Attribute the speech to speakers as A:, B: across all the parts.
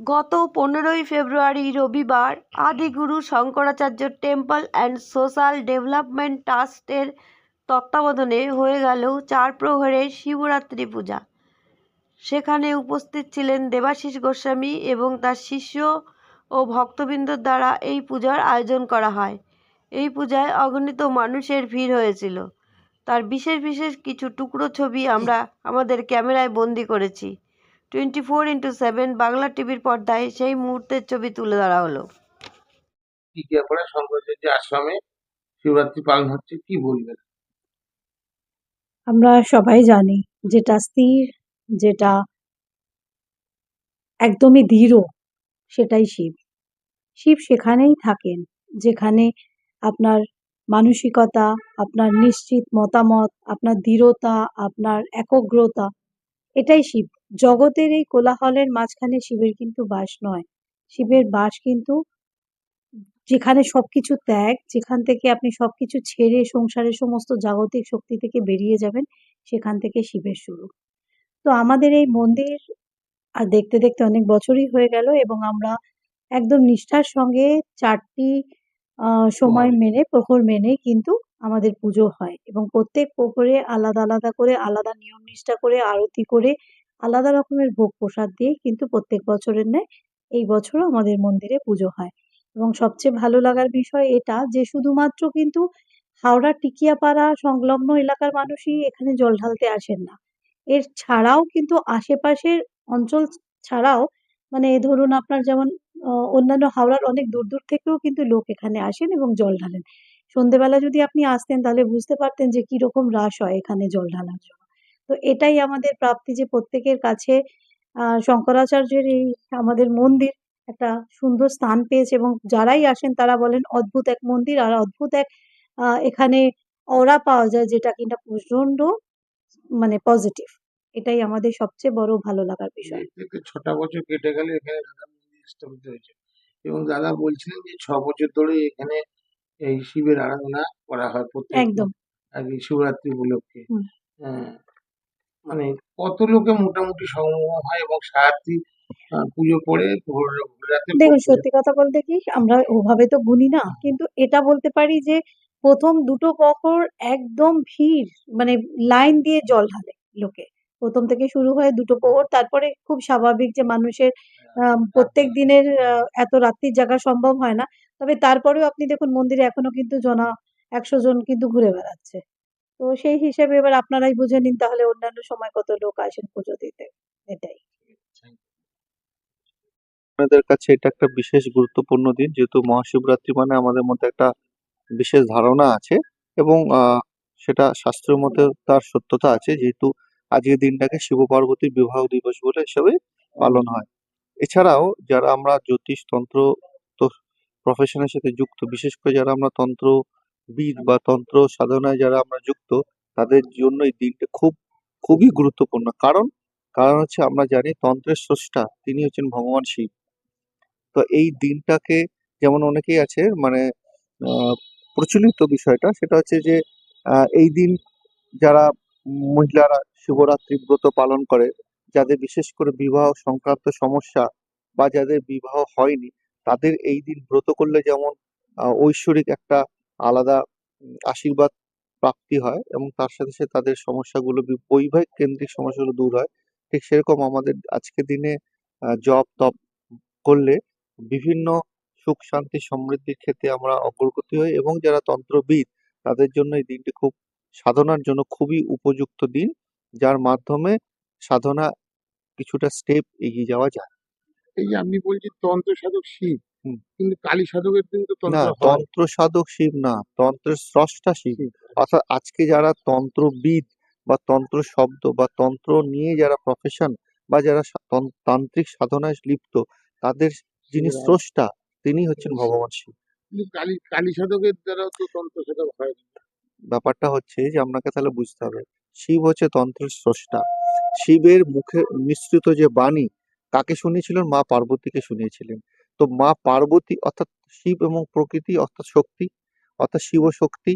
A: গত 15ই ফেব্রুয়ারি রবিবার Adiguru Shankaracharya temple and social development ট্রাস্টের তত্ত্বাবধানে হয়ে গেল 4 প্রহরের শিবরাত্রি পূজা। সেখানে উপস্থিত ছিলেন দেবাশিস গোস্বামী এবং তার শিষ্য ও ভক্তবৃন্দর দ্বারা এই পূজার আয়োজন করা হয়। এই পূজায় অগণিত মানুষের ভিড় হয়েছিল। তার বিশেষ বিশেষ কিছু টুকরো ছবি আমরা আমাদের ক্যামেরায় বন্দি করেছি। 24x7 বাংলা টিভির পর্দায় সেই মুহূর্তের ছবি তুলে ধরা হলো।
B: টিকিয়াপাড়া শঙ্করাচার্য আশ্রমে শিবরাত্রি পালন হচ্ছে, কি বলবেন?
C: আমরা সবাই জানি যেটা স্থির, যেটা একদমই দৃঢ়, সেটাই শিব। শিব সেখানেই থাকেন যেখানে আপনার মানসিকতা, আপনার নিশ্চিত মতামত, আপনার দৃঢ়তা, আপনার একগ্রতা, এটাই শিব। জগতের এই কোলাহলের মাঝখানে শিবের কিন্তু বাস নয়। শিবের বাস কিন্তু যেখানে সবকিছু ত্যাগ, যেখান থেকে আপনি সবকিছু ছেড়ে সংসারের সমস্ত জাগতিক শক্তি থেকে বেরিয়ে যাবেন, সেখান থেকে শিবের শুরু। তো আমাদের এই মন্দির আর দেখতে দেখতে অনেক বছরই হয়ে গেল এবং আমরা একদম নিষ্ঠার সঙ্গে 4টি সময় মেনে, প্রহর মেনে কিন্তু আমাদের পুজো হয় এবং প্রত্যেক প্রহরে আলাদা আলাদা করে, আলাদা নিয়ম নিষ্ঠা করে, আরতি করে, আলাদা রকমের ভোগ প্রসাদ দিয়ে কিন্তু প্রত্যেক বছরের ন্যায় এই বছরও আমাদের মন্দিরে পুজো হয়। এবং সবচেয়ে ভালো লাগার বিষয় এটা যে শুধুমাত্র কিন্তু হাওড়া টিকিয়াপাড়া সংলগ্ন এলাকার মানুষই এখানে জল ঢালতে আসেন না। এর ছাড়াও কিন্তু আশেপাশের অঞ্চল ছাড়াও, মানে ধরুন আপনার যেমন অন্যান্য হাওড়ার অনেক দূর দূর থেকেও কিন্তু লোক এখানে আসেন এবং জল ঢালেন। সন্ধেবেলা যদি আপনি আসতেন তাহলে বুঝতে পারতেন যে কিরকম রাশ হয় এখানে জল ঢালার জন্য। তো এটাই আমাদের প্রাপ্তি যে প্রত্যেকের কাছে শঙ্করাচার্যের এই আমাদের মন্দির একটা সুন্দর স্থান পেয়েছে এবং যারাই আসেন তারা বলেন অদ্ভুত এক মন্দির আর অদ্ভুত এক এখানে অরা পাওয়া যায়, যেটা কিনা প্রচন্ড মানে পজিটিভ। এটাই আমাদের সবচেয়ে বড় ভালো লাগার বিষয়।
B: 6টা বছর কেটে গেলে এখানে দাদা মন্দির স্থাপিত হয়েছে এবং দাদা বলছিলেন যে 6 বছর ধরে এখানে এই শিবের আরাধনা করা হয় প্রত্যেক
C: একদম।
B: শিবরাত্রি উপলক্ষে।
C: হুম।
B: আহ, মানে কত লোকে মোটামুটি সমাগম হয় এবং সারাত্রি পুজো করে ভোর রাতে
C: দেখুন, সত্যি কথা বলতে কি আমরা ওভাবে তো গুনি না, কিন্তু এটা বলতে পারি যে প্রথম দুটো প্রহর একদম ভিড়, মানে লাইন দিয়ে জল ঢালে লোকে। প্রথম থেকে শুরু হয় দুটো প্রহর, তারপরে খুব স্বাভাবিক যে মানুষের প্রত্যেক দিনের এত রাত্রির জাগা সম্ভব হয় না। তবে তারপরেও আপনি দেখুন মন্দিরে এখনো কিন্তু 100 জন কিন্তু ঘুরে বেড়াচ্ছে। তো সেই হিসেবে এবার আপনারাই বুঝে নিন তাহলে অন্যান্য সময় কত লোক আসেন পুজো দিতে। এটাই।
D: আপনাদের কাছে এটা একটা বিশেষ গুরুত্বপূর্ণ দিন, যেহেতু মহাশিবরাত্রি মানে আমাদের মধ্যে একটা বিশেষ ধারণা আছে এবং সেটা শাস্ত্রের মধ্যে তার সত্যতা আছে, যেহেতু আজকের দিনটাকে শিব পার্বতীর বিবাহ দিবস বলে হিসাবে পালন হয়। এছাড়াও যারা আমরা জ্যোতিষ তন্ত্র তো প্রফেশনের সাথে যুক্ত, বিশেষ করে যারা আমরা তন্ত্রবিদ বা তন্ত্র সাধনায় যারা আমরা যুক্ত, তাদের জন্য এই দিনটা খুবই গুরুত্বপূর্ণ। কারণ কারণ হচ্ছে আমরা জানি তন্ত্রের স্রষ্টা তিনি হচ্ছেন ভগবান শিব। তো এই দিনটাকে যেমন অনেকেই আছে মানে প্রচলিত বিষয়টা সেটা হচ্ছে যে এই দিন যারা মহিলারা শিবরাত্রি ব্রত পালন করে, যাদের বিশেষ করে বিবাহ সংক্রান্ত সমস্যা বা যাদের বিবাহ হয়নি, তাদের এই দিন ব্রত করলে যেমন ঐশ্বরিক একটা আলাদা আশীর্বাদ প্রাপ্তি হয় এবং তার সাথে সাথে তাদের সমস্যাগুলো বৈবাহিক কেন্দ্রিক সমস্যাগুলো দূর হয়। ঠিক সেরকম আমাদের আজকের দিনে জপ তপ করলে বিভিন্ন সুখ শান্তি সমৃদ্ধির ক্ষেত্রে আমরা অগ্রগতি হই এবং যারা তন্ত্রবিদ তাদের জন্য এই দিনটি খুব সাধনার জন্য খুবই উপযুক্ত দিন, যার মাধ্যমে সাধনা কিছুটা স্টেপ এগিয়ে যাওয়া যায়।
B: এই যে আপনি বলছেন তন্ত্র সাধক শিব,
D: হুম।
B: কিন্তু কালী সাধকের দিন তো
D: না,
B: তন্ত্র হয়।
D: তন্ত্র সাধক শিব না, তন্ত্রের স্রষ্টা শিব।
B: শিব।
D: অর্থাৎ আজকে যারা তন্ত্রবিদ বা তন্ত্র শব্দ বা তন্ত্র নিয়ে যারা প্রফেশন বা যারা তান্ত্রিক সাধনায় লিপ্ত, তাদের যিনি
B: শিবের
D: স্রষ্টা তিনি হচ্ছেন ভগবান শিব।
B: কিন্তু কালী সাধকের দ্বারাও তো তন্ত্র সাধক হয়।
D: ব্যাপারটা হচ্ছে যে আপনাকে তাহলে বুঝতে হবে, শিব হচ্ছে তন্ত্রের স্রষ্টা। শিবের মুখে নিঃসৃত যে বাণী কাকে শুনিয়েছিলেন? মা পার্বতীকে শুনিয়েছিলেন। তো মা পার্বতী অর্থাৎ শিব এবং প্রকৃতি অর্থাৎ শক্তি, অর্থাৎ শিব শক্তি।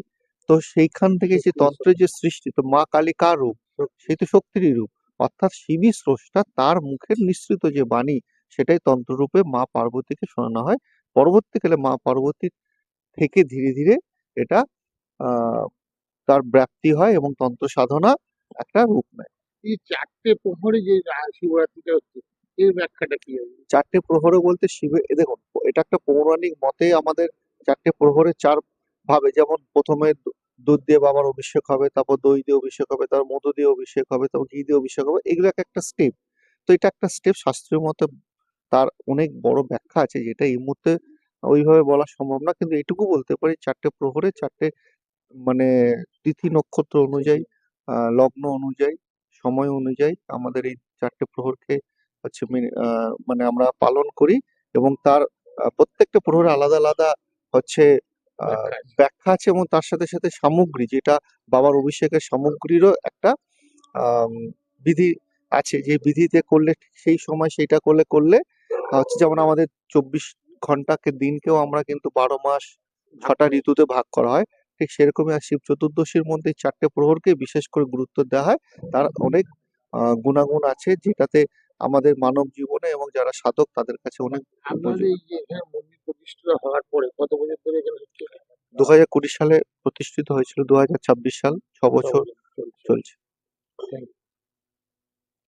D: তো সেইখান থেকে যে তন্ত্রের যে সৃষ্টি, তো মা কালী কার রূপ? সেই তো শক্তিরই রূপ। অর্থাৎ শিবই স্রষ্টা, তার মুখের নিঃসৃত যে বাণী সেটাই তন্ত্ররূপে মা পার্বতীকে শোনানো হয়। পরবর্তীকালে মা পার্বতীর থেকে ধীরে ধীরে এটা আহ তার ব্যাপ্তি হয় এবং তন্ত্র সাধনা একটা রূপ নেয়।
B: এই ৪টে প্রহরে যে শিবরাত্রিটা হচ্ছে এর ব্যাখ্যাটা কি হবে?
D: ৪টে প্রহরে বলতে শিবের দেখুন, এটা একটা পৌরাণিক মতে আমাদের ৪টে প্রহরে ৪ ভাবে, যেমন প্রথমে দুধ দিয়ে বাবার অভিষেক হবে, তারপর দই দিয়ে অভিষেক হবে, তারপর মধু দিয়ে অভিষেক হবে, তারপর ঘি দিয়ে অভিষেক হবে। এগুলো এক একটা স্টেপ। তো এটা একটা স্টেপ, শাস্ত্রীয় মতে তার অনেক বড় ব্যাখ্যা আছে, যেটা এই মুহূর্তে ওইভাবে বলা সম্ভব না। কিন্তু এটুকু বলতে পারি ৪টে প্রহরে ৪টে মানে তিথি নক্ষত্র অনুযায়ী, লগ্ন অনুযায়ী, সময় অনুযায়ী আমাদের এই ৪টে প্রহরকে হচ্ছে মানে আমরা পালন করি। এবং তার প্রত্যেকটা প্রহরে আলাদা আলাদা হচ্ছে
B: ব্যাখ্যা আছে।
D: ব্যাখ্যা আছে, এবং তার সাথে সাথে সামগ্রী, যেটা বাবার অভিষেকের সামগ্রীরও একটা আম, বিধি আছে, যে বিধিতে করলে ঠিক সেই সময় সেইটা করলে হচ্ছে, যেমন আমাদের ২৪ ঘন্টাকে দিনকেও আমরা কিন্তু ১২ মাস ৬টা ঋতুতে ভাগ করা হয়। ঠিক সেরকমই আর শিব চতুর্দশীর মধ্যে ৪টে প্রহরকে বিশেষ করে গুরুত্ব দেওয়া হয়। তার অনেক গুণাগুণ আছে, যেটাতে আমাদের মানব জীবনে এবং যারা সাধক তাদের কাছে অনেক
B: আপনাদের
D: উপযোগী।
B: এই যে এখানে মন্দির প্রতিষ্ঠা হওয়ার পরে কত বছর ধরে এখানে হচ্ছে?
D: ২০২০ সালে প্রতিষ্ঠিত হয়েছিল, ২০২৬ সাল, ৬ বছর
B: চলছে।
D: চলছে।
B: Thank you.